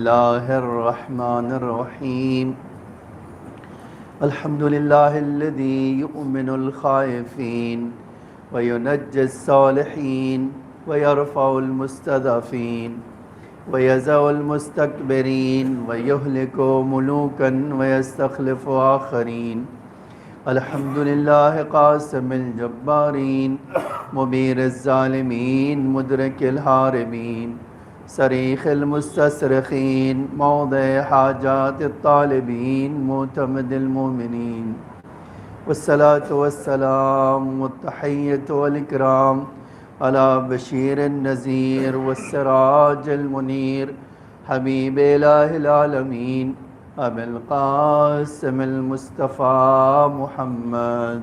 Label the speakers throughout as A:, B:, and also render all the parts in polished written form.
A: الله الرحمن الرحيم الحمد لله الذي يؤمن الخائفين وينجي الصالحين ويرفع المستضعفين ويزع المستكبرين ويهلك ملوكا ويستخلف آخرين. الحمد لله قاسم الجبارين مبير الظالمين مدرك الهاربين صريخ المستصرخين موضع حاجات الطالبين معتمد المؤمنين. والصلاة والسلام والتحية والإكرام على بشير النذير والسراج المنير حبيب إله العالمين أبي القاسم المصطفى محمد.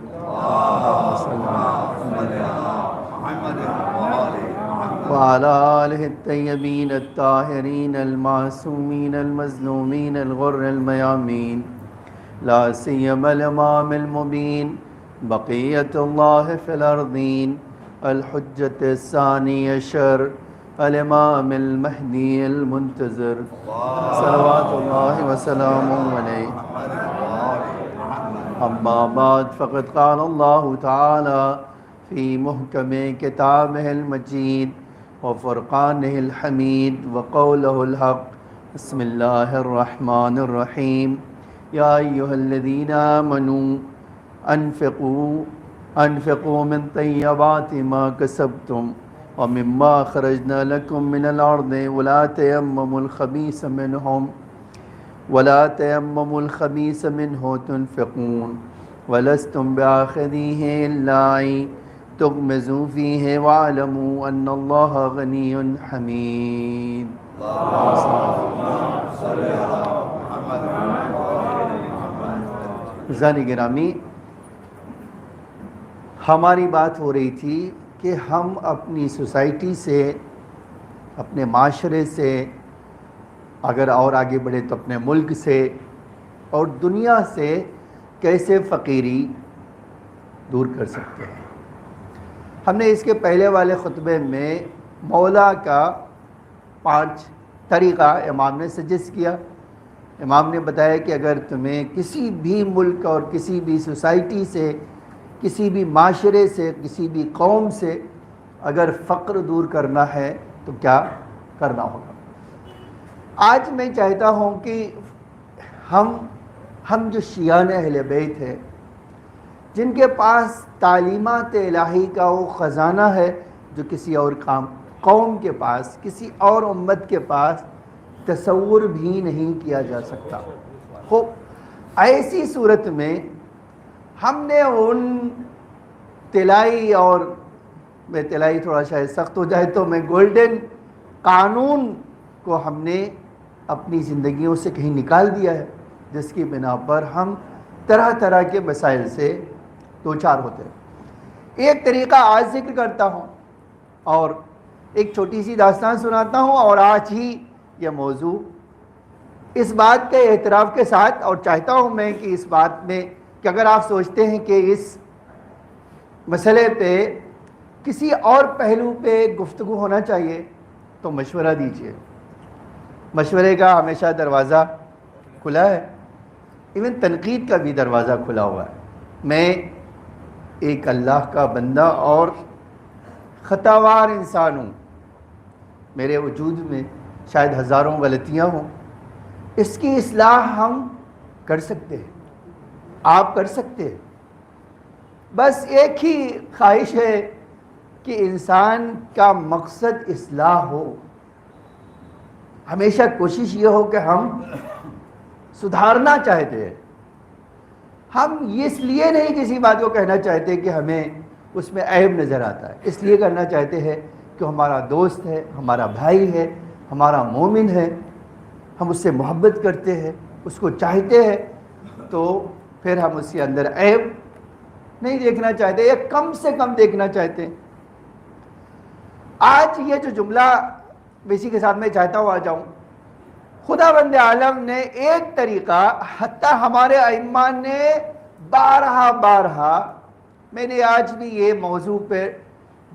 A: وعلى آله الطيبين الطاهرين المعصومين المظلومين الغر الميامين لا سيما الإمام المبين بقية الله في الأرضين الحجة الثاني عشر الإمام المهدي المنتظر صلوات الله وسلامه عليه. أما بعد فقد قال الله تعالى في محكم كتابه المجيد وفرقانه الحميد وقوله الحق. بسم الله الرحمن الرحيم. يا أيها الذين آمنوا أنفقوا من طيبات ما كسبتم ومما أخرجنا لكم من الأرض ولا تيمموا الخبيث منه تنفقون ولستم بآخذيه إلا أن تغمزوا فيه واعلموا أن الله غني حميد. عزیزان گرامی، ہماری بات ہو رہی تھی کہ ہم اپنی سوسائٹی سے، اپنے معاشرے سے، اگر اور آگے بڑھے تو اپنے ملک سے اور دنیا سے کیسے فقیری دور کر سکتے ہیں. ہم نے اس کے پہلے والے خطبے میں مولا کا 5 طریقہ امام نے سجیسٹ کیا. امام نے بتایا کہ اگر تمہیں کسی بھی ملک اور کسی بھی سوسائٹی سے، کسی بھی معاشرے سے، کسی بھی قوم سے اگر فقر دور کرنا ہے تو کیا کرنا ہوگا. آج میں چاہتا ہوں کہ ہم جو شیعان اہل بیت ہیں، جن کے پاس تعلیمات الہی کا وہ خزانہ ہے جو کسی اور قوم کے پاس، کسی اور امت کے پاس تصور بھی نہیں کیا جا سکتا. خوب ایسی صورت میں ہم نے ان طلائی، اور میں طلائی تھوڑا شاید سخت ہو جائے تو میں گولڈن قانون کو ہم نے اپنی زندگیوں سے کہیں نکال دیا ہے، جس کی بنا پر ہم طرح طرح کے مسائل سے دوچار ہوتے ہیں. ایک طریقہ آج ذکر کرتا ہوں اور ایک چھوٹی سی داستان سناتا ہوں، اور آج ہی یہ موضوع اس بات کے اعتراف کے ساتھ، اور چاہتا ہوں میں کہ اس بات میں کہ اگر آپ سوچتے ہیں کہ اس مسئلے پہ کسی اور پہلو پہ گفتگو ہونا چاہیے تو مشورہ دیجیے. مشورے کا ہمیشہ دروازہ کھلا ہے، ایون تنقید کا بھی دروازہ کھلا ہوا ہے. میں ایک اللہ کا بندہ اور خطاوار انسان ہوں. میرے وجود میں شاید ہزاروں غلطیاں ہوں. اس کی اصلاح ہم کر سکتے ہیں، آپ کر سکتے ہیں. بس ایک ہی خواہش ہے کہ انسان کا مقصد اصلاح ہو. ہمیشہ کوشش یہ ہو کہ ہم سدھارنا چاہتے ہیں. ہم اس لیے نہیں کسی بات کو کہنا چاہتے کہ ہمیں اس میں عیب نظر آتا ہے، اس لیے کرنا چاہتے ہیں کہ ہمارا دوست ہے، ہمارا بھائی ہے، ہمارا مومن ہے، ہم اس سے محبت کرتے ہیں، اس کو چاہتے ہیں، تو پھر ہم اس کے اندر عیب نہیں دیکھنا چاہتے یا کم سے کم دیکھنا چاہتے ہیں. آج یہ جو جملہ اسی کے ساتھ میں چاہتا ہوں آ جاؤں. خدا بند عالم نے ایک طریقہ، حتیٰ ہمارے ائمہ نے بارہا میں نے آج بھی یہ موضوع پہ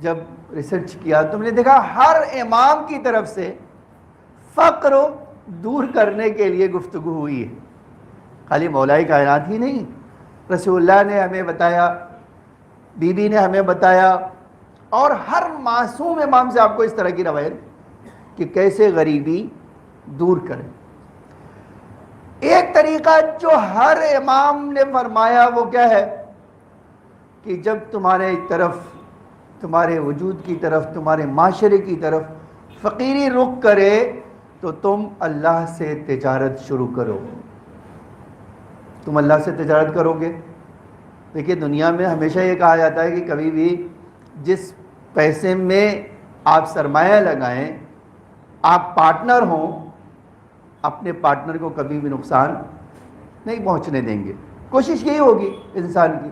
A: جب ریسرچ کیا تو میں نے دیکھا ہر امام کی طرف سے فقر دور کرنے کے لیے گفتگو ہوئی ہے. خالی مولا کائنات ہی نہیں، رسول اللہ نے ہمیں بتایا، بی بی نے ہمیں بتایا، اور ہر معصوم امام سے آپ کو اس طرح کی روایت کہ کیسے غریبی دور کریں. ایک طریقہ جو ہر امام نے فرمایا وہ کیا ہے کہ جب تمہارے طرف، تمہارے وجود کی طرف، تمہارے معاشرے کی طرف فقیری رخ کرے تو تم اللہ سے تجارت شروع کرو. تم اللہ سے تجارت کرو گے. دیکھیے دنیا میں ہمیشہ یہ کہا جاتا ہے کہ کبھی بھی جس پیسے میں آپ سرمایہ لگائیں، آپ پارٹنر ہوں، اپنے پارٹنر کو کبھی بھی نقصان نہیں پہنچنے دیں گے. کوشش یہی ہوگی انسان کی.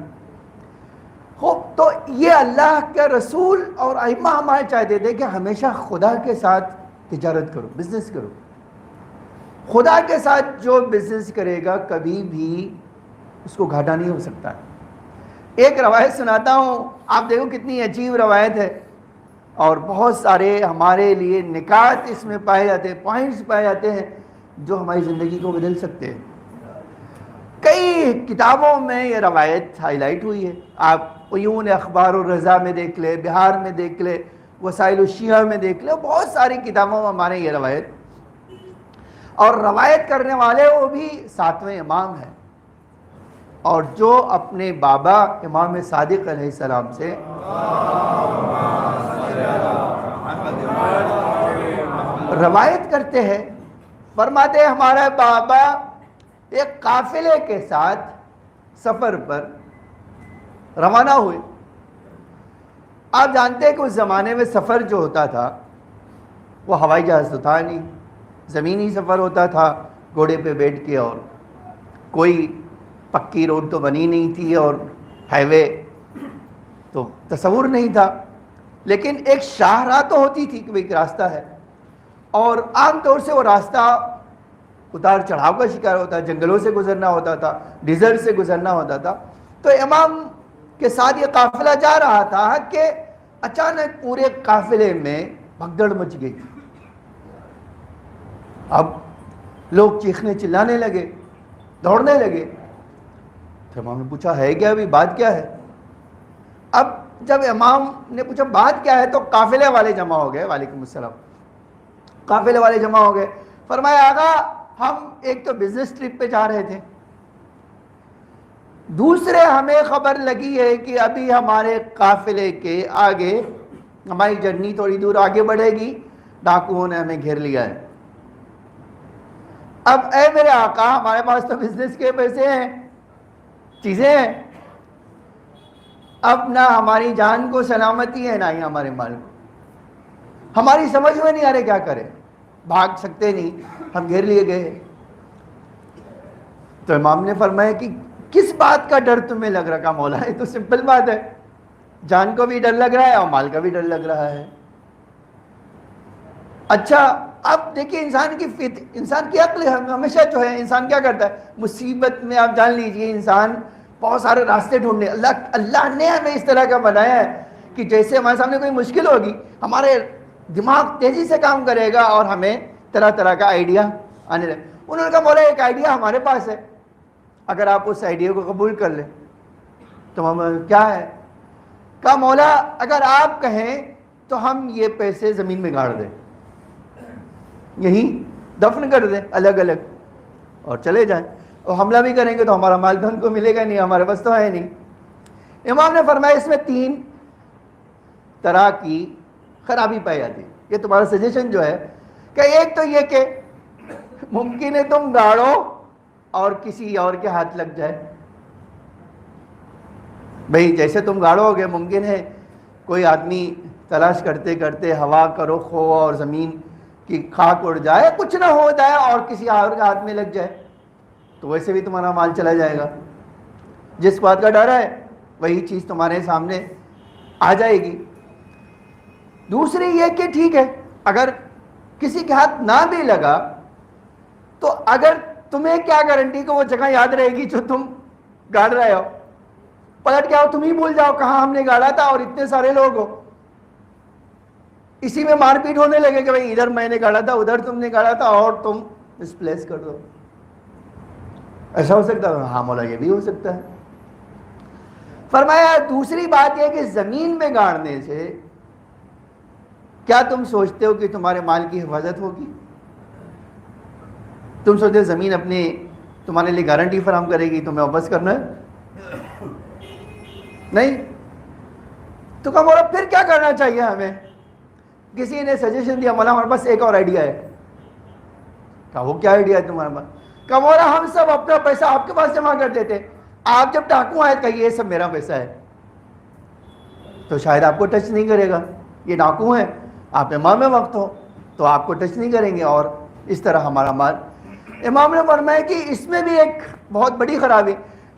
A: تو یہ اللہ کے رسول اور ائمہ ہمارے چاہتے تھے کہ ہمیشہ خدا کے ساتھ تجارت کرو، بزنس کرو. خدا کے ساتھ جو بزنس کرے گا کبھی بھی اس کو گھاٹا نہیں ہو سکتا. ایک روایت سناتا ہوں، آپ دیکھو کتنی عجیب روایت ہے، اور بہت سارے ہمارے لیے نکات اس میں پائے جاتے ہیں، پوائنٹس پائے جاتے ہیں جو ہماری زندگی کو بدل سکتے ہیں. کئی کتابوں میں یہ روایت ہائی لائٹ ہوئی ہے. آپ عیون اخبار الرضا میں دیکھ لے، بہار میں دیکھ لے، وسائل الشیعہ میں دیکھ لے، بہت ساری کتابوں میں ہمارے یہ روایت، اور روایت کرنے والے وہ بھی 7ویں امام ہیں، اور جو اپنے بابا امام صادق علیہ السلام سے روایت کرتے ہیں. فرماتے ہیں ہمارا بابا ایک قافلے کے ساتھ سفر پر روانہ ہوئے. آپ جانتے ہیں کہ اس زمانے میں سفر جو ہوتا تھا وہ ہوائی جہاز تو تھا نہیں، زمینی سفر ہوتا تھا، گھوڑے پہ بیٹھ کے، اور کوئی پکی روڈ تو بنی نہیں تھی اور ہائی وے تو تصور نہیں تھا. لیکن ایک شاہراہ تو ہوتی تھی کہ ایک راستہ ہے، اور عام طور سے وہ راستہ اتار چڑھاؤ کا شکار ہوتا ہے، جنگلوں سے گزرنا ہوتا تھا، ڈیزرٹ سے گزرنا ہوتا تھا. تو امام کے ساتھ یہ قافلہ جا رہا تھا کہ اچانک پورے قافلے میں بھگدڑ مچ گئی. اب لوگ چیخنے چلانے لگے، دوڑنے لگے. تو امام نے پوچھا ہے کیا، ابھی بات کیا ہے؟ اب جب امام نے پوچھا بات کیا ہے تو قافلے والے جمع ہو گئے. وعلیکم السلام. قافلے والے جمع ہو گئے. فرمایا آقا ہم ایک تو بزنس ٹرپ پہ جا رہے تھے، دوسرے ہمیں خبر لگی ہے کہ ابھی ہمارے قافلے کے آگے، ہماری جرنی تھوڑی دور آگے بڑھے گی، ڈاکوؤں نے ہمیں گھیر لیا ہے. اب اے میرے آقا ہمارے پاس تو بزنس کے پیسے ہیں، چیزیں ہیں، اب نہ ہماری جان کو سلامتی ہے نہ ہی ہمارے مال کو. ہماری سمجھ میں نہیں آ رہے کیا کریں، بھاگ سکتے نہیں، ہم گھیر لیے گئے. تو امام نے فرمایا کہ کس بات کا ڈر تمہیں لگ رہا؟ مولا یہ تو سمپل بات ہے، جان کو بھی ڈر لگ رہا ہے اور مال کا بھی ڈر لگ رہا ہے. اچھا اب دیکھیے انسان کی عقل ہمیشہ جو ہے، انسان کیا کرتا ہے مصیبت میں، آپ جان لیجئے انسان بہت سارے راستے ڈھونڈنے. اللہ نے ہمیں اس طرح کا بنایا ہے کہ جیسے ہمارے سامنے کوئی مشکل ہوگی، ہمارے دماغ تیزی سے کام کرے گا اور ہمیں طرح طرح کا آئیڈیا آنے لگے. انہوں نے کہا مولا ایک آئیڈیا ہمارے پاس ہے، اگر آپ اس آئیڈیا کو قبول کر لیں تو ہم کیا ہے؟ کہا مولا اگر آپ کہیں تو ہم یہ پیسے زمین میں گاڑ دیں، یہیں دفن کر دیں الگ الگ اور چلے جائیں، اور حملہ بھی کریں گے تو ہمارا مال تو ان کو ملے گا نہیں، ہمارے پاس تو ہے نہیں. امام نے فرمایا اس میں 3 طرح کی خرابی پائی جاتی ہے. یہ تمہارا سجیشن جو ہے کہ ایک تو یہ کہ ممکن ہے تم گاڑو اور کسی اور کے ہاتھ لگ جائے. بھئی جیسے تم گاڑو گے ممکن ہے کوئی آدمی تلاش کرتے کرتے ہوا کا رخ ہو اور زمین کی خاک اڑ جائے، کچھ نہ ہو جائے اور کسی اور کے ہاتھ میں لگ جائے تو ویسے بھی تمہارا مال چلا جائے گا. جس بات کا ڈر ہے وہی چیز تمہارے سامنے آ جائے گی. دوسری یہ کہ ٹھیک ہے اگر کسی کے ہاتھ نہ بھی لگا تو اگر تمہیں کیا گارنٹی کہ وہ جگہ یاد رہے گی جو تم گاڑ رہے ہو؟ پلٹ کے آؤ تم ہی بھول جاؤ کہاں ہم نے گاڑا تھا اور اتنے سارے لوگ ہو، اسی میں مار پیٹ ہونے لگے کہ بھئی ادھر میں نے گاڑا تھا، ادھر تم نے گاڑا تھا اور تم ڈسپلیس کر دو. ایسا ہو سکتا ہے؟ ہاں مولا یہ بھی ہو سکتا ہے. فرمایا دوسری بات یہ کہ زمین میں گاڑنے سے کیا تم سوچتے ہو کہ تمہارے مال کی حفاظت ہوگی؟ تم سوچتے ہو زمین اپنے تمہارے لیے گارنٹی فراہم کرے گی تمہیں واپس کرنا ہے؟ نہیں. تو کہا مولا پھر کیا کرنا چاہیے ہمیں؟ کسی نے سجیشن دیا مولا ہمارے پاس ایک اور آئیڈیا ہے. کہا وہ کیا آئیڈیا ہے تمہارے پاس؟ کہا مولا ہم سب اپنا پیسہ آپ کے پاس جمع کر دیتے, آپ جب ڈاکو آئے کہیے یہ سب میرا پیسہ ہے, تو شاید آپ کو ٹچ نہیں کرے گا. یہ ڈاکو ہیں, آپ امام وقت ہو تو آپ کو ٹچ نہیں کریں گے, اور اس طرح ہمارا مال. امام نے فرمایا کہ اس میں بھی ایک بہت بڑی خرابی,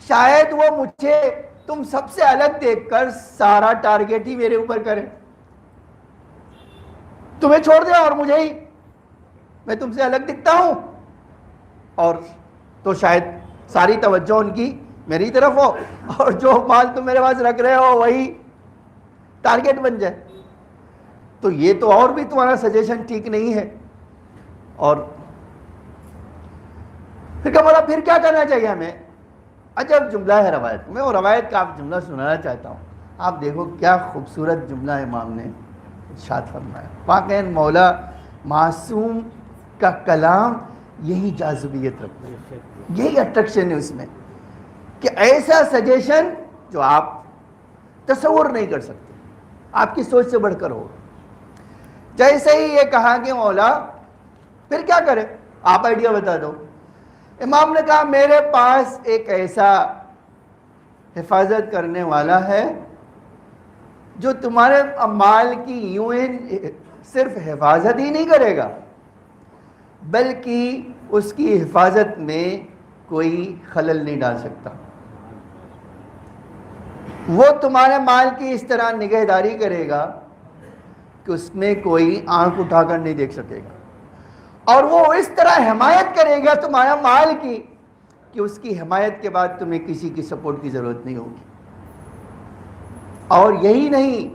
A: شاید وہ مجھے تم سب سے الگ دیکھ کر سارا ٹارگیٹ ہی میرے اوپر کرے, تمہیں چھوڑ دے اور مجھے ہی, میں تم سے الگ دکھتا ہوں, اور تو شاید ساری توجہ ان کی میری طرف ہو, اور جو مال تم میرے پاس رکھ رہے ہو وہی ٹارگیٹ بن جائے. تو یہ تو اور بھی تمہارا سجیشن ٹھیک نہیں ہے. اور پھر کہا مولا پھر کیا کرنا چاہیے ہمیں؟ عجب جملہ ہے روایت میں, اور روایت کا آپ جملہ سنانا چاہتا ہوں. آپ دیکھو کیا خوبصورت جملہ امام نے ارشاد فرمایا. واقعاً مولا معصوم کا کلام یہی جاذبیت رکھتا ہے, یہی اٹریکشن ہے اس میں, کہ ایسا سجیشن جو آپ تصور نہیں کر سکتے, آپ کی سوچ سے بڑھ کر ہو. جیسے ہی یہ کہا کہ مولا پھر کیا کرے, آپ آئیڈیا بتا دو. امام نے کہا میرے پاس ایک ایسا حفاظت کرنے والا ہے جو تمہارے مال کی یوں صرف حفاظت ہی نہیں کرے گا, بلکہ اس کی حفاظت میں کوئی خلل نہیں ڈال سکتا. وہ تمہارے مال کی اس طرح نگہداری کرے گا کہ اس میں کوئی آنکھ اٹھا کر نہیں دیکھ سکے گا, اور وہ اس طرح حمایت کرے گا تمہارا مال کی کہ اس کی حمایت کے بعد تمہیں کسی کی سپورٹ کی ضرورت نہیں ہوگی. اور یہی نہیں,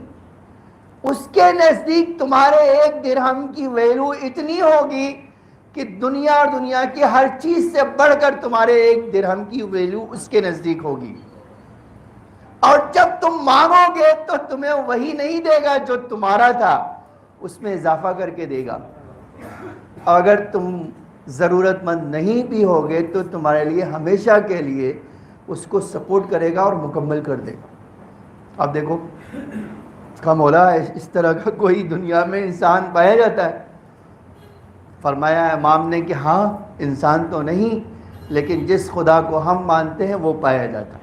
A: اس کے نزدیک تمہارے ایک درہم کی ویلو اتنی ہوگی کہ دنیا اور دنیا کی ہر چیز سے بڑھ کر تمہارے ایک درہم کی ویلو اس کے نزدیک ہوگی. اور جب تم مانگو گے تو تمہیں وہی نہیں دے گا جو تمہارا تھا, اس میں اضافہ کر کے دے گا. اگر تم ضرورت مند نہیں بھی ہوگے تو تمہارے لیے ہمیشہ کے لیے اس کو سپورٹ کرے گا اور مکمل کر دے گا. اب دیکھو کا مولا اس طرح کا کوئی دنیا میں انسان پایا جاتا ہے؟ فرمایا امام نے کہ ہاں انسان تو نہیں, لیکن جس خدا کو ہم مانتے ہیں وہ پایا جاتا ہے.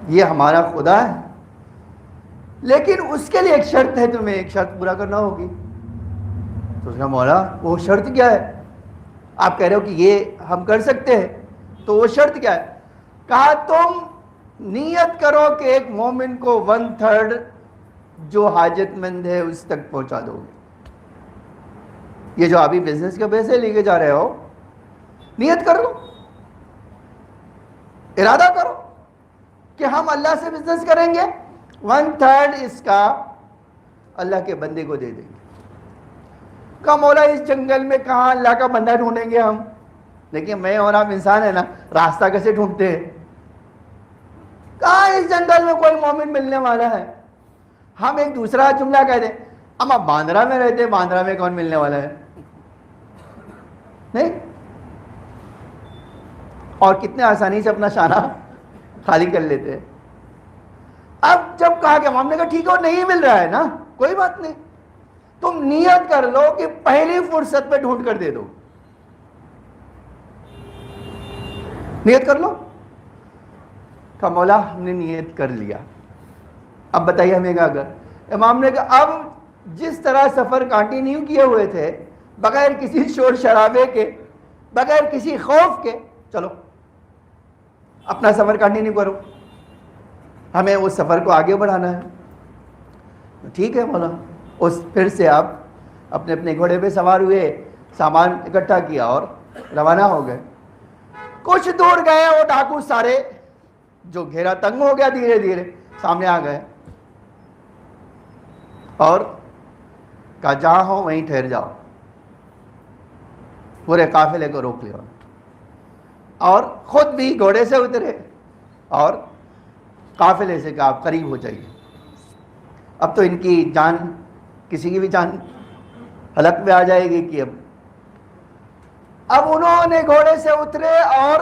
A: یہ ہمارا خدا ہے, لیکن اس کے لیے ایک شرط ہے, تمہیں ایک شرط پورا کرنا ہوگی. تو اس کا مولا وہ شرط کیا ہے؟ آپ کہہ رہے ہو کہ یہ ہم کر سکتے ہیں, تو وہ شرط کیا ہے؟ کہا تم نیت کرو کہ ایک مومن کو 1/3 جو حاجت مند ہے اس تک پہنچا دو گے. یہ جو ابھی بزنس کے پیسے لے کے جا رہے ہو, نیت کر لو, ارادہ کرو کہ ہم اللہ سے بزنس کریں گے, 1/3 اس کا اللہ کے بندے کو دے دیں گے. کہا مولا اس جنگل میں کہاں اللہ کا بندہ ڈھونڈیں گے ہم؟ لیکن میں اور آپ انسان ہے نا, راستہ کیسے ڈھونڈتے ہیں؟ کہاں اس جنگل میں کوئی مومن ملنے والا ہے؟ ہم ایک دوسرا جملہ کہہ دیں, ہم اب باندرا میں رہتے ہیں, باندرا میں کون ملنے والا ہے؟ نہیں. اور کتنے آسانی سے اپنا شانہ خالی کر لیتے ہیں. اب جب کہا کہ ہم نے کہا ٹھیک ہے نہیں مل رہا ہے نا, کوئی بات نہیں, تم نیت کر لو کہ پہلی فرصت پہ ڈھونڈ کر دے دو. نیت کر لو. کہا مولا ہم نے نیت کر لیا, اب بتائیے ہمیں کیا کر. امام نے کہا اب جس طرح سفر کنٹینیو کیے ہوئے تھے بغیر کسی شور شرابے کے, بغیر کسی خوف کے, چلو اپنا سفر کنٹینیو کرو, ہمیں اس سفر کو آگے بڑھانا ہے. ٹھیک ہے مولا. اس پھر سے آپ اپنے اپنے گھوڑے پہ سوار ہوئے, سامان اکٹھا کیا اور روانہ ہو گئے. کچھ دور گئے, وہ ڈاکو سارے جو گھیرا تنگ ہو گیا دھیرے دھیرے سامنے آ گئے, اور کہا جہاں ہو وہیں ٹھہر جاؤ. پورے قافلے کو روک لیا اور خود بھی گھوڑے سے اترے اور قافلے سے کہا آپ قریب ہو جائیے. اب تو ان کی جان، کسی کی بھی جان حلق میں آ جائے گی کہ اب انہوں نے گھوڑے سے اترے اور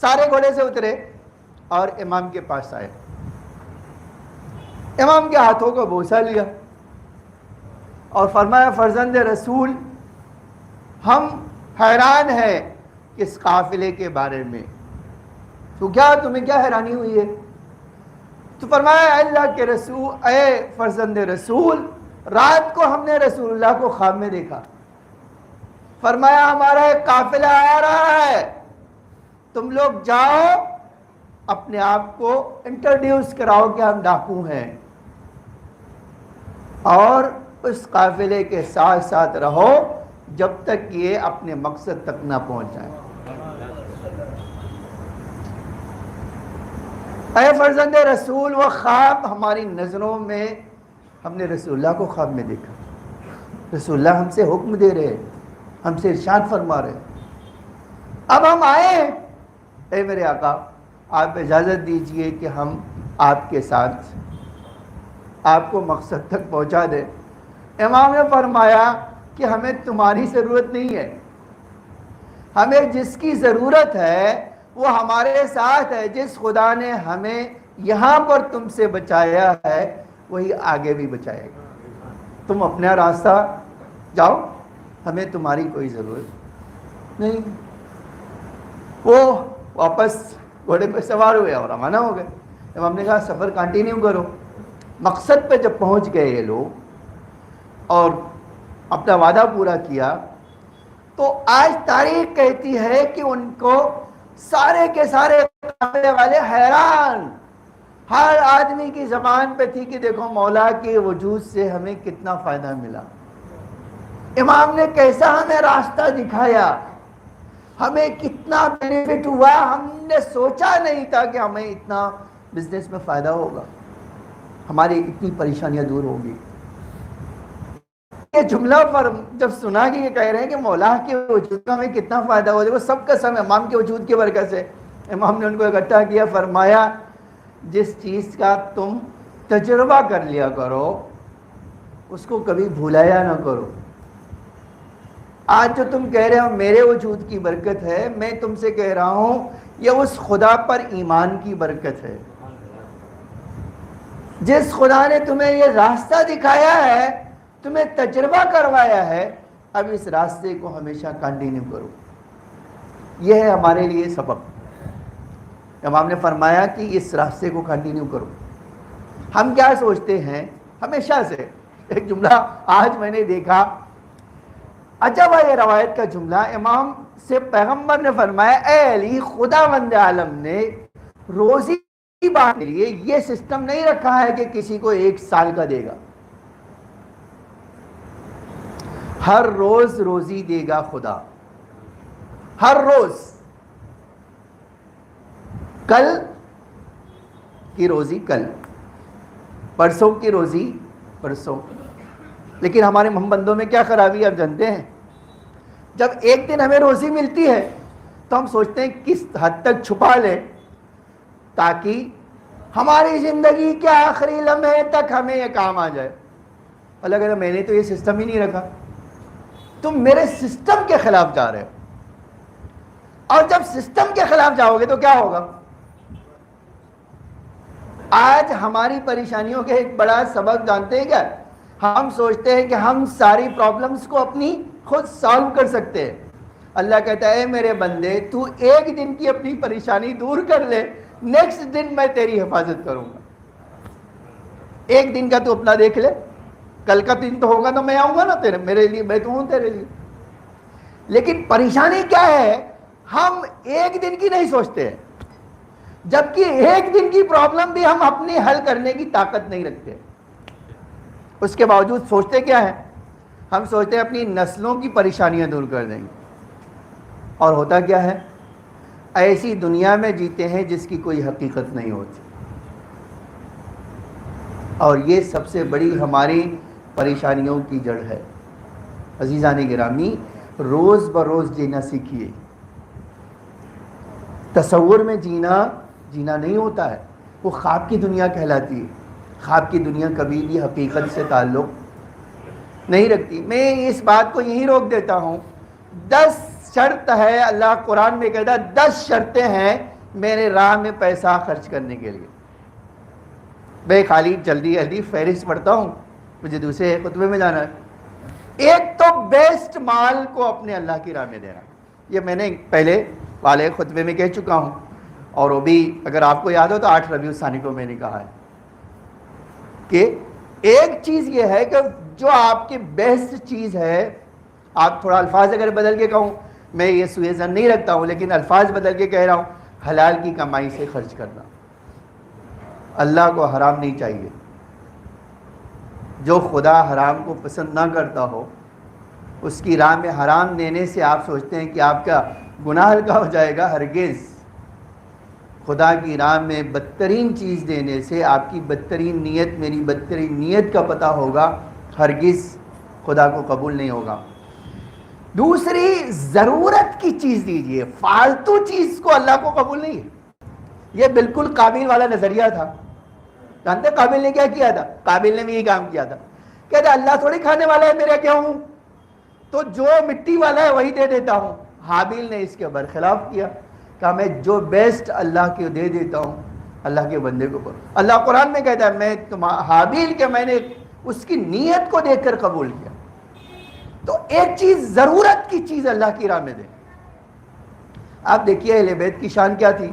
A: سارے گھوڑے سے اترے اور امام کے پاس آئے. امام کے ہاتھوں کو بوسہ لیا اور فرمایا فرزند رسول ہم حیران ہیں اس قافلے کے بارے میں. تو کیا تمہیں کیا حیرانی ہوئی ہے؟ تو فرمایا اللہ کے رسول، اے فرزند رسول، رات کو ہم نے رسول اللہ کو خواب میں دیکھا. فرمایا ہمارا ایک قافلہ آ رہا ہے، تم لوگ جاؤ اپنے آپ کو انٹروڈیوس کراؤ کہ ہم ڈاکو ہیں اور اس قافلے کے ساتھ ساتھ رہو جب تک یہ اپنے مقصد تک نہ پہنچ جائیں. اے فرزند رسول، وہ خواب ہماری نظروں میں، ہم نے رسول اللہ کو خواب میں دیکھا. رسول اللہ ہم سے حکم دے رہے، ہم سے ارشاد فرما رہے. اب ہم آئے، اے میرے آقا آپ اجازت دیجئے کہ ہم آپ کے ساتھ آپ کو مقصد تک پہنچا دیں. امام نے فرمایا کہ ہمیں تمہاری ضرورت نہیں ہے، ہمیں جس کی ضرورت ہے وہ ہمارے ساتھ ہے. جس خدا نے ہمیں یہاں پر تم سے بچایا ہے وہی آگے بھی بچائے گا. تم اپنا راستہ جاؤ، ہمیں تمہاری کوئی ضرورت نہیں. وہ واپس گھوڑے پہ سوار ہوئے اور روانہ ہو گئے. امام نے کہا سفر کنٹینیو کرو. مقصد پہ جب پہنچ گئے یہ لوگ اور اپنا وعدہ پورا کیا تو آج تاریخ کہتی ہے کہ ان کو سارے کے سارے قافلے والے حیران، ہر آدمی کی زبان پہ تھی کہ دیکھو مولا کے وجود سے ہمیں کتنا فائدہ ملا، امام نے کیسا ہمیں راستہ دکھایا، ہمیں کتنا بینیفٹ ہوا. ہم نے سوچا نہیں تھا کہ ہمیں اتنا بزنس میں فائدہ ہوگا، ہماری اتنی پریشانیاں دور ہوگی. یہ جملہ پر جب سنا کہ یہ کہہ رہے ہیں کہ مولا کے وجود کا ہمیں کتنا فائدہ ہو جائے، وہ سب کا سب امام کے وجود کی برکت سے. امام نے ان کو اکٹھا کیا، فرمایا جس چیز کا تم تجربہ کر لیا کرو اس کو کبھی بھولایا نہ کرو. آج جو تم کہہ رہے ہو میرے وجود کی برکت ہے، میں تم سے کہہ رہا ہوں یہ اس خدا پر ایمان کی برکت ہے. جس خدا نے تمہیں یہ راستہ دکھایا ہے، تمہیں تجربہ کروایا ہے، اب اس راستے کو ہمیشہ کنٹینیو کرو. یہ ہے ہمارے لیے سبق. امام نے فرمایا کہ اس راستے کو کنٹینیو کرو. ہم کیا سوچتے ہیں ہمیشہ سے، ایک جملہ آج میں نے دیکھا، عجب ہے یہ روایت کا جملہ. امام سے پیغمبر نے فرمایا اے علی، خداوند عالم نے روزی بات کے لیے یہ سسٹم نہیں رکھا ہے کہ کسی کو 1 سال کا دے گا. ہر روز روزی دے گا خدا، ہر روز. کل کی روزی کل، پرسوں کی روزی پرسوں. لیکن ہمارے بندوں میں کیا خرابی آپ جانتے ہیں، جب ایک دن ہمیں روزی ملتی ہے تو ہم سوچتے ہیں کس حد تک چھپا لیں تاکہ ہماری زندگی کے آخری لمحے تک ہمیں یہ کام آ جائے. اللہ کہتا میں نے تو یہ سسٹم ہی نہیں رکھا، تم میرے سسٹم کے خلاف جا رہے ہو. اور جب سسٹم کے خلاف جاؤ گے تو کیا ہوگا؟ آج ہماری پریشانیوں کے ایک بڑا سبب جانتے ہیں کیا؟ ہم سوچتے ہیں کہ ہم ساری پرابلمز کو اپنی خود سالو کر سکتے ہیں. اللہ کہتا ہے میرے بندے تو ایک دن کی اپنی پریشانی دور کر لے، نیکسٹ دن میں تیری حفاظت کروں گا. ایک دن کا تو اپنا دیکھ لے، کل کا دن تو ہوگا تو میں آؤں گا نا تیرے، میرے لیے میں تو ہوں تیرے لیے. لیکن پریشانی کیا ہے، ہم ایک دن کی نہیں سوچتے ہیں، جبکہ ایک دن کی پرابلم بھی ہم اپنی حل کرنے کی طاقت نہیں رکھتے. اس کے باوجود سوچتے کیا ہے، ہم سوچتے ہیں اپنی نسلوں کی پریشانیاں دور کر دیں گے. اور ہوتا کیا ہے، ایسی دنیا میں جیتے ہیں جس کی کوئی حقیقت نہیں ہوتی. اور یہ سب سے بڑی ہماری پریشانیوں کی جڑ ہے. عزیزان گرامی، روز بروز جینا سیکھیے. تصور میں جینا نہیں ہوتا ہے, وہ خواب کی دنیا کہلاتی ہے. خواب کی دنیا کبھی بھی حقیقت سے تعلق نہیں رکھتی. میں اس بات کو یہیں روک دیتا ہوں. 10 شرط ہے, اللہ قرآن میں کہتا ہے 10 شرطیں ہیں میرے راہ میں پیسہ خرچ کرنے کے لیے. میں خالی جلدی فہرست پڑھتا ہوں, مجھے دوسرے خطبے میں جانا ہے. ایک تو بیسٹ مال کو اپنے اللہ کی راہ میں دینا. یہ میں نے پہلے والے خطبے میں کہہ چکا ہوں, اور وہ بھی اگر آپ کو یاد ہو تو 8 ربیع الثانی کو میں نے کہا ہے کہ ایک چیز یہ ہے کہ جو آپ کی بیسٹ چیز ہے, آپ تھوڑا الفاظ اگر بدل کے کہوں, میں یہ سوء ظن نہیں رکھتا ہوں لیکن الفاظ بدل کے کہہ رہا ہوں, حلال کی کمائی سے خرچ کرنا. اللہ کو حرام نہیں چاہیے. جو خدا حرام کو پسند نہ کرتا ہو, اس کی راہ میں حرام دینے سے آپ سوچتے ہیں کہ آپ کا گناہ ہلکا ہو جائے گا. ہرگز. خدا کی راہ میں بدترین چیز دینے سے آپ کی بدترین نیت میری بدترین نیت کا پتہ ہوگا, ہرگز خدا کو قبول نہیں ہوگا. دوسری, ضرورت کی چیز دیجیے, فالتو چیز کو اللہ کو قبول نہیں ہے. یہ بالکل قابل والا نظریہ تھا. جانتے قابل نے کیا کیا تھا؟ قابل نے بھی یہ کام کیا تھا. کہتا اللہ تھوڑی کھانے والا ہے, میرا کیا ہوں, تو جو مٹی والا ہے وہی دے دیتا ہوں. حابیل نے اس کے برخلاف کیا, کہا میں جو بیسٹ اللہ کے دے دیتا ہوں اللہ کے بندے کو. اللہ قرآن میں کہتا ہے میں حابیل کے میں نے اس کی نیت کو دیکھ کر قبول کیا. تو ایک چیز, ضرورت کی چیز اللہ کی راہ میں دیں. آپ دیکھیے اہل بیت کی شان کیا تھی.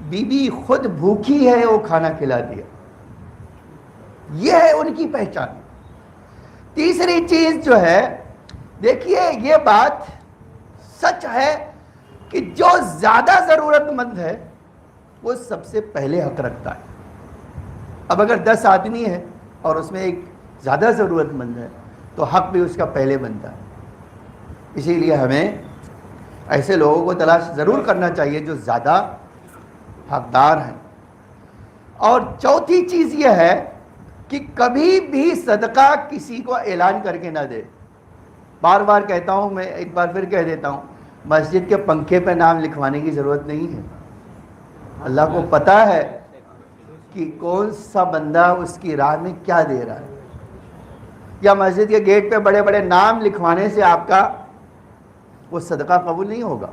A: بی بی خود بھوکی ہے, وہ کھانا کھلا دیا. یہ ہے ان کی پہچان. تیسری چیز جو ہے, دیکھیے یہ بات سچ ہے کہ جو زیادہ ضرورت مند ہے وہ سب سے پہلے حق رکھتا ہے. اب اگر 10 آدمی ہے اور اس میں ایک زیادہ ضرورت مند ہے تو حق بھی اس کا پہلے بنتا ہے. اسی لیے ہمیں ایسے لوگوں کو تلاش ضرور کرنا چاہیے جو زیادہ حقدار ہیں. اور چوتھی چیز یہ ہے کہ کبھی بھی صدقہ کسی کو اعلان کر کے نہ دے. بار بار کہتا ہوں, میں ایک بار پھر کہہ دیتا ہوں, مسجد کے پنکھے پہ نام لکھوانے کی ضرورت نہیں ہے. اللہ کو پتہ ہے کہ کون سا بندہ اس کی راہ میں کیا دے رہا ہے. یا مسجد کے گیٹ پہ بڑے بڑے نام لکھوانے سے آپ کا وہ صدقہ قبول نہیں ہوگا.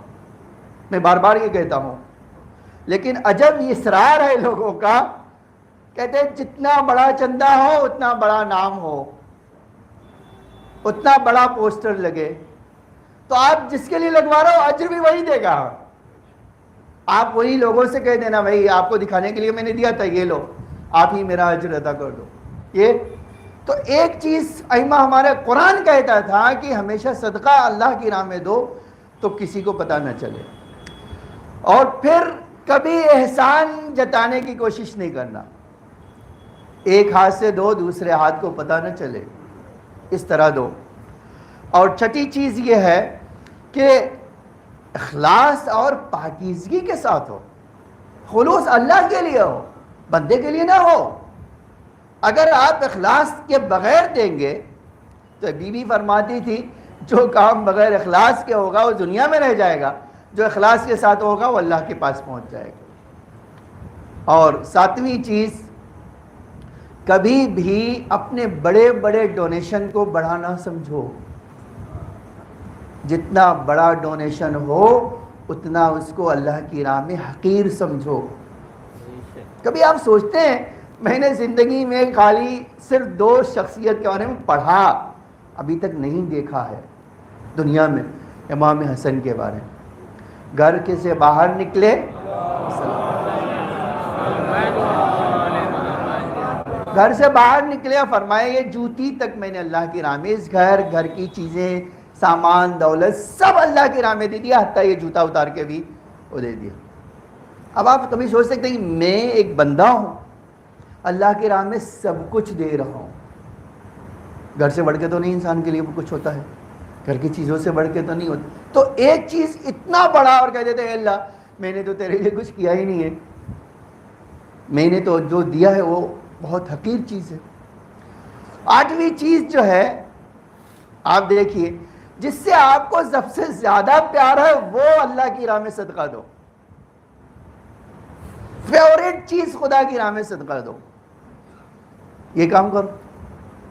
A: میں بار بار یہ کہتا ہوں, لیکن عجب اصرار ہے لوگوں کا. کہتے ہیں جتنا بڑا چندہ ہو اتنا بڑا نام ہو, اتنا بڑا پوسٹر لگے, تو آپ جس کے لیے لگوا رہے ہو اجر بھی وہی دے گا. آپ وہی لوگوں سے کہہ دینا بھائی آپ کو دکھانے کے لیے میں نے دیا تھا, یہ لو آپ ہی میرا اجر ادا کر دو. یہ تو ایک چیز ائمہ ہمارے قرآن کہتا تھا کہ ہمیشہ صدقہ اللہ کی راہ میں دو تو کسی کو پتہ نہ چلے. اور پھر کبھی احسان جتانے کی کوشش نہیں کرنا. ایک ہاتھ سے دو, دوسرے ہاتھ کو پتہ نہ چلے, اس طرح دو. اور چھٹی چیز یہ ہے کہ اخلاص اور پاکیزگی کے ساتھ ہو. خلوص اللہ کے لیے ہو, بندے کے لیے نہ ہو. اگر آپ اخلاص کے بغیر دیں گے تو بی بی فرماتی تھی جو کام بغیر اخلاص کے ہوگا وہ دنیا میں رہ جائے گا, جو اخلاص کے ساتھ ہوگا وہ اللہ کے پاس پہنچ جائے گا. اور 7ویں چیز, کبھی بھی اپنے بڑے بڑے ڈونیشن کو بڑا نہ سمجھو. جتنا بڑا ڈونیشن ہو اتنا اس کو اللہ کی راہ میں حقیر سمجھو. کبھی آپ سوچتے ہیں میں نے زندگی میں خالی صرف 2 شخصیت کے بارے میں پڑھا, ابھی تک نہیں دیکھا ہے دنیا میں. امام حسن کے بارے میں, گھر کے سے باہر نکلے گھر سے باہر نکلے اور فرمایا یہ جوتی تک میں نے اللہ کی راہ میں, اس گھر کی چیزیں سامان دولت سب اللہ کی راہ میں دے دیا, حتیٰ یہ جوتا اتار کے بھی وہ دے دیا. اب آپ کبھی سوچ سکتے ہیں کہ میں ایک بندہ ہوں, اللہ کی راہ میں سب کچھ دے رہا ہوں. گھر سے بڑھ کے تو نہیں انسان کے لیے وہ کچھ ہوتا ہے, گھر کی چیزوں سے بڑھ کے تو نہیں ہوتا. تو ایک چیز اتنا بڑا اور کہہ دیتے ہیں اللہ میں نے تو تیرے لیے کچھ کیا ہی نہیں ہے, میں نے تو جو دیا ہے وہ بہت حقیر چیز ہے. 8ویں چیز جو ہے آپ دیکھیے, جس سے آپ کو سب سے زیادہ پیار ہے وہ اللہ کی راہ میں صدقہ دو، فیورٹ چیز خدا کی راہ میں صدقہ دو، یہ کام کرو۔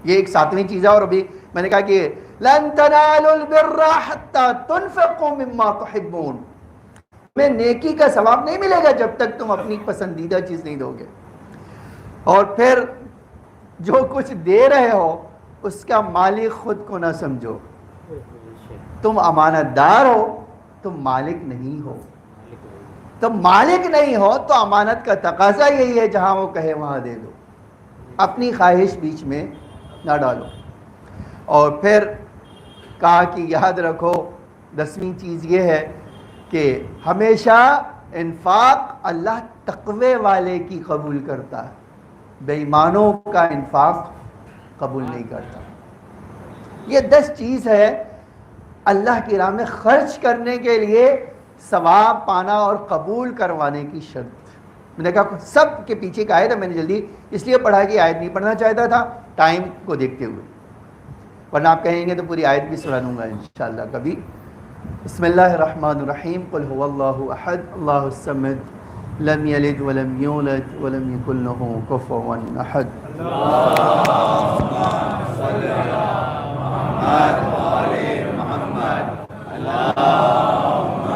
A: یہ ایک 7ویں چیز ہے، اور ابھی میں نے کہا کہ لن تنالوا البر حتى تنفقوا مما تحبون، تمہیں نیکی کا ثواب نہیں ملے گا جب تک تم اپنی پسندیدہ چیز نہیں دو گے۔ اور پھر جو کچھ دے رہے ہو اس کا مالک خود کو نہ سمجھو، تم امانت دار ہو، تم مالک نہیں ہو۔ تم مالک نہیں ہو تو امانت کا تقاضا یہی ہے جہاں وہ کہے وہاں دے دو، اپنی خواہش بیچ میں نہ ڈالو۔ اور پھر کہا کہ یاد رکھو 10ویں چیز یہ ہے کہ ہمیشہ انفاق اللہ تقوی والے کی قبول کرتا ہے، بے ایمانوں کا انفاق قبول نہیں کرتا۔ یہ 10 چیز ہے اللہ کی راہ میں خرچ کرنے کے لیے ثواب پانا اور قبول کروانے کی شرط۔ میں نے کہا سب کے پیچھے ایک آیت ہے، میں نے جلدی اس لیے پڑھا کہ آیت نہیں پڑھنا چاہتا تھا ٹائم کو دیکھتے ہوئے، ورنہ آپ کہیں گے تو پوری آیت بھی سنا دوں گا انشاءاللہ کبھی۔ بسم اللہ الرحمن الرحیم، قل هو اللہ احد اللہ الصمد لم یلد ولم یولد ولم یکن له کفوا احد۔ اللہم صلی علی محمد وآل محمد، اللہم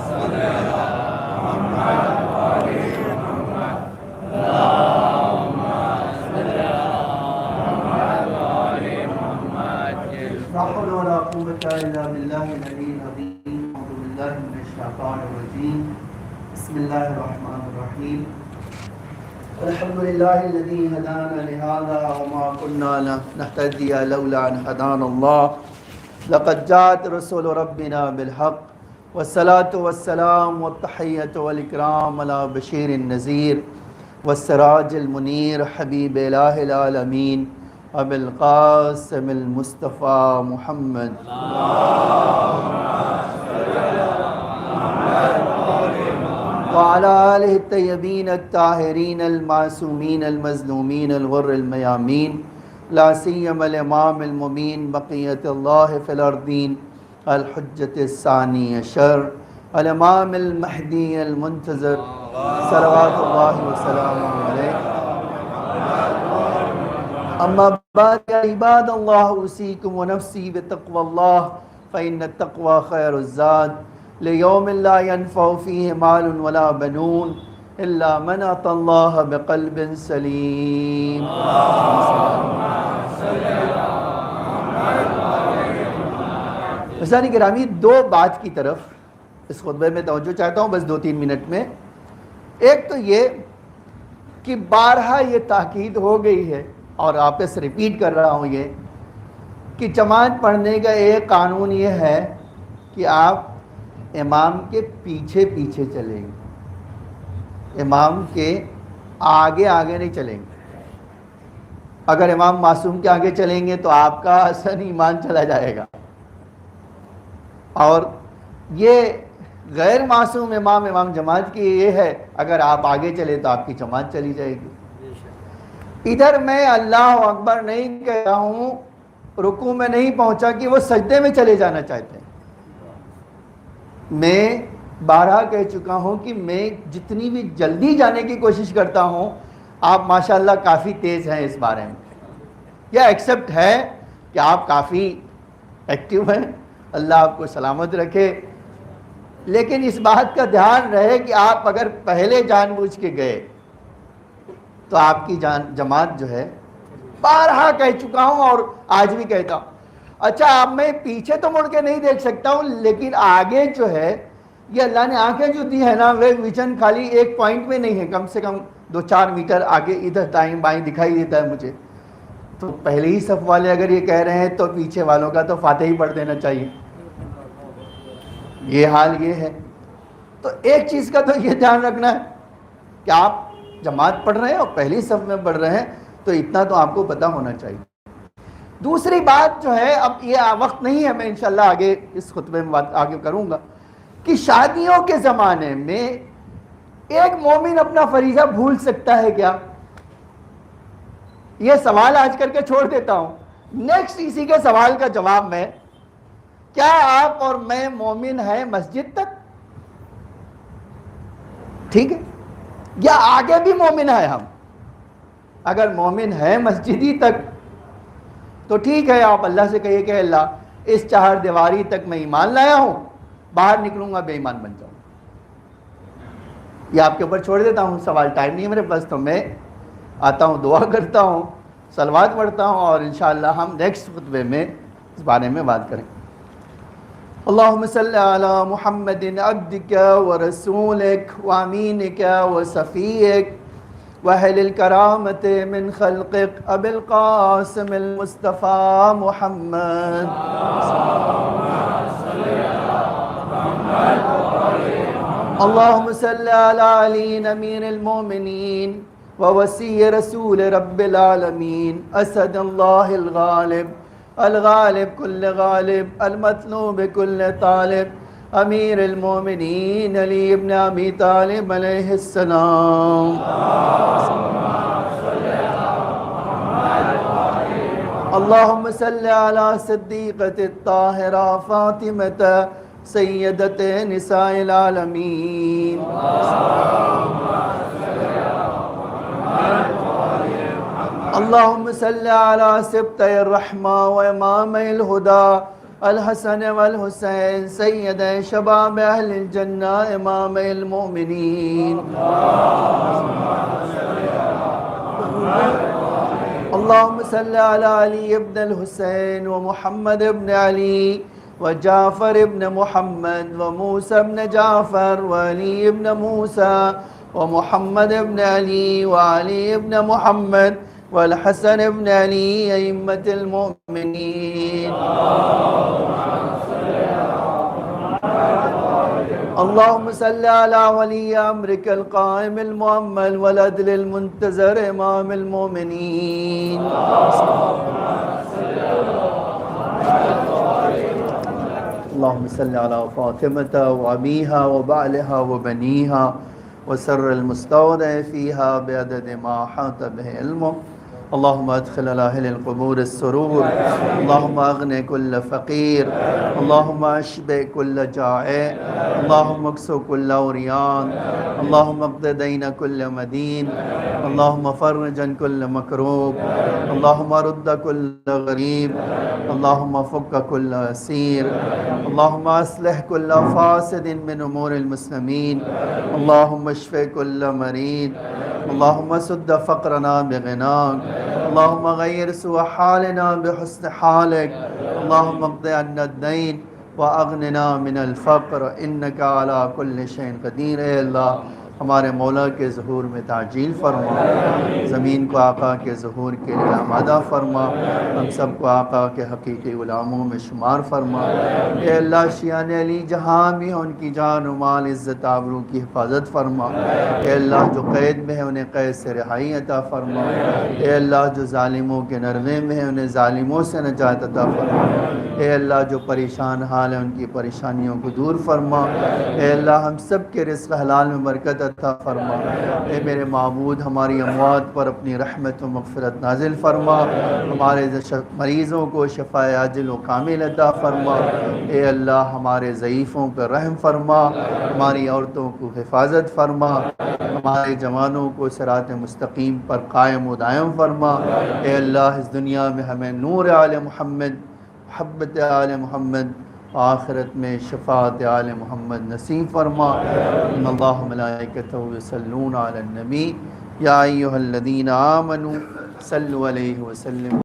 A: صلی علی محمد وآل محمد، اللہم صلی علی محمد وآل محمد۔ لا حول ولا قوة الا باللہ العلی العظیم۔ اعوذ باللہ من الشیطان الرجیم، بسم اللہ الرحمن الرحیم۔ الحمد للہ الذی ہدانا لہذا وما كنا نهتدی لولا ان ہدانا اللہ، لقد جاءت رسول ربنا بالحق والصلاة والسلام والتحیۃ والاکرام علی بشیر النذیر والسراج المنیر حبیب الہ العالمین ابی القاسم المصطفیٰ محمد۔ وعلى آلہ الطیبین الطاہرین المعصومین المظلومین الغر المیامین، لا سیما الامام المبین بقیت اللہ فی الارضین الحجۃ الثانی عشر الامام المہدی المنتظر صلوات اللہ وسلامہ علیہ۔ اما بعد یا عباد اللہ، اوصیکم ونفسی بتقوی اللہ فإن التقوی خیر الزاد، لیوم لا ينفع فیہ مال ولا بنون الا من اتی اللہ بقلب سلیم۔ عزیزان گرامی، 2 بات کی طرف اس خطبے میں توجہ چاہتا ہوں، بس 2-3 منٹ میں۔ ایک تو یہ کہ بارہا یہ تاکید ہو گئی ہے اور واپس ریپیٹ کر رہا ہوں یہ کہ جماعت پڑھنے کا ایک قانون یہ ہے کہ آپ امام کے پیچھے پیچھے چلیں گے، امام کے آگے آگے نہیں چلیں گے۔ اگر امام معصوم کے آگے چلیں گے تو آپ کا اصل ایمان چلا جائے گا، اور یہ غیر معصوم امام جماعت کی یہ ہے اگر آپ آگے چلے تو آپ کی جماعت چلی جائے گی۔ ادھر میں اللہ اکبر نہیں کہتا ہوں، رکوع میں نہیں پہنچا کہ وہ سجدے میں چلے جانا چاہتے ہیں۔ میں بارہا کہہ چکا ہوں کہ میں جتنی بھی جلدی جانے کی کوشش کرتا ہوں، آپ ماشاءاللہ کافی تیز ہیں اس بارے میں، یہ ایکسیپٹ ہے کہ آپ کافی ایکٹیو ہیں، اللہ آپ کو سلامت رکھے، لیکن اس بات کا دھیان رہے کہ آپ اگر پہلے جان بوجھ کے گئے تو آپ کی جماعت جو ہے، بارہا کہہ چکا ہوں اور آج بھی کہتا ہوں۔ اچھا، اب میں پیچھے تو مڑ کے نہیں دیکھ سکتا ہوں، لیکن آگے جو ہے یہ اللہ نے آنکھیں جو دی ہے نا، وہ ویژن خالی ایک پوائنٹ میں نہیں ہے، کم سے کم 2-4 میٹر آگے ادھر دائیں بائیں دکھائی دیتا ہے مجھے۔ تو پہلے ہی صف والے اگر یہ کہہ رہے ہیں تو پیچھے والوں کا تو فاتحہ ہی پڑھ دینا چاہیے، یہ حال یہ ہے۔ تو ایک چیز کا تو یہ دھیان رکھنا ہے کہ آپ جماعت پڑھ رہے ہیں اور پہلی صف میں پڑھ رہے ہیں، تو اتنا تو آپ کو پتہ ہونا چاہیے۔ دوسری بات جو ہے، اب یہ وقت نہیں ہے، میں انشاءاللہ آگے اس خطبے میں بات آگے کروں گا، کہ شادیوں کے زمانے میں ایک مومن اپنا فریضہ بھول سکتا ہے کیا؟ یہ سوال آج کر کے چھوڑ دیتا ہوں، نیکسٹ اسی کے سوال کا جواب میں کیا آپ اور میں مومن ہیں مسجد تک؟ ٹھیک ہے، یا آگے بھی مومن ہیں ہم؟ اگر مومن ہیں مسجدی تک تو ٹھیک ہے، آپ اللہ سے کہیے کہ اللہ اس چہار دیواری تک میں ایمان لایا ہوں، باہر نکلوں گا بے ایمان بن جاؤں. یہ آپ کے اوپر چھوڑ دیتا ہوں، سوال ٹائم نہیں ہے میرے پاس، تو میں آتا ہوں، دعا کرتا ہوں، صلوات پڑھتا ہوں، اور انشاءاللہ ہم نیکسٹ خطبے میں اس بارے میں بات کریں. اللہم صلی علی محمد عبدک ورسولک وامینک وصفیک وأهل الكرامة من خلقك أبي القاسم المصطفى محمد. اللهم صل على علي أمير المؤمنين ووصي رسول رب العالمين أسد الله الغالب الغالب كل غالب المطلوب كل طالب امیر المومنین علی ابن ابی طالب علیہ السلام. اللہم صلی علی صدیقۃ الطاہرہ فاطمۃ سیدۃ نساء العالمین. اللہم صلی علی سبط الرحمہ و امام الہدی الحسن والحسین سید شباب اہل الجنہ امام المؤمنین. اللہم صلی علی علی ابن الحسین ومحمد ابن علی وجعفر ابن محمد وموسى ابن جعفر وعلی ابن موسى ومحمد ابن علی وعلی ابن محمد والحسن ابن علی ائمۃ المؤمنین. اللہم صلی علی ولی امرک القائم المؤمل والعدل المنتظر امام المؤمنین. اللہم صلی علی فاطمة وابیہا وبعلہا وبنیہا وسر المستودع فیہا بعدد ما حاط به علمک. اللہم ادخل علی اہل القبور السرور. اللہم اغن کل فقیر. اللہم اشبع کل جائع. اللہم اکسو کل عریان. اللہم اقض دین کل مدین. اللہم فرج عن کل مکروب. اللہم رد کل غریب. اللہم فک کل اسیر. اللہم اصلح کل فاسد من امور المسلمین. اللہم اشف کل مریض. اللہم سد فقرنا بغناک. اللہم غیر سوء حالنا بحسن حالک. اللہم اقض عنا الدین واغننا من الفقر انک علی کل شیء قدیر. اے اللہ ہمارے مولا کے ظہور میں تعجیل فرما، زمین کو آقا کے ظہور کے لیے آمادہ فرما، ہم سب کو آقا کے حقیقی غلاموں میں شمار فرما. اے اللہ شیعان علی جہاں بھی ان کی جان و مال عزت آبرو کی حفاظت فرما. اے اللہ جو قید میں ہے انہیں قید سے رہائی عطا فرما. اے اللہ جو ظالموں کے نرغے میں ہے انہیں ظالموں سے نجات عطا فرما. اے اللہ جو پریشان حال ہیں ان کی پریشانیوں کو دور فرما. اے اللہ ہم سب کے رزق حلال میں برکت عطا فرما. اے میرے معبود ہماری اموات پر اپنی رحمت و مغفرت نازل فرما. ہمارے مریضوں کو شفاء عاجل و کامل عطا فرما. اے اللہ ہمارے ضعیفوں پر رحم فرما. ہماری عورتوں کو حفاظت فرما. ہمارے جوانوں کو صراط مستقیم پر قائم و دائم فرما. اے اللہ اس دنیا میں ہمیں نور آل محمد، محبت آل محمد، آخرت میں شفاعت آل محمد نصیب فرما. ان اللہ ملائکتہ یصلون علی النبی یا ایھا الذین آمنوا صلوا علیہ وسلم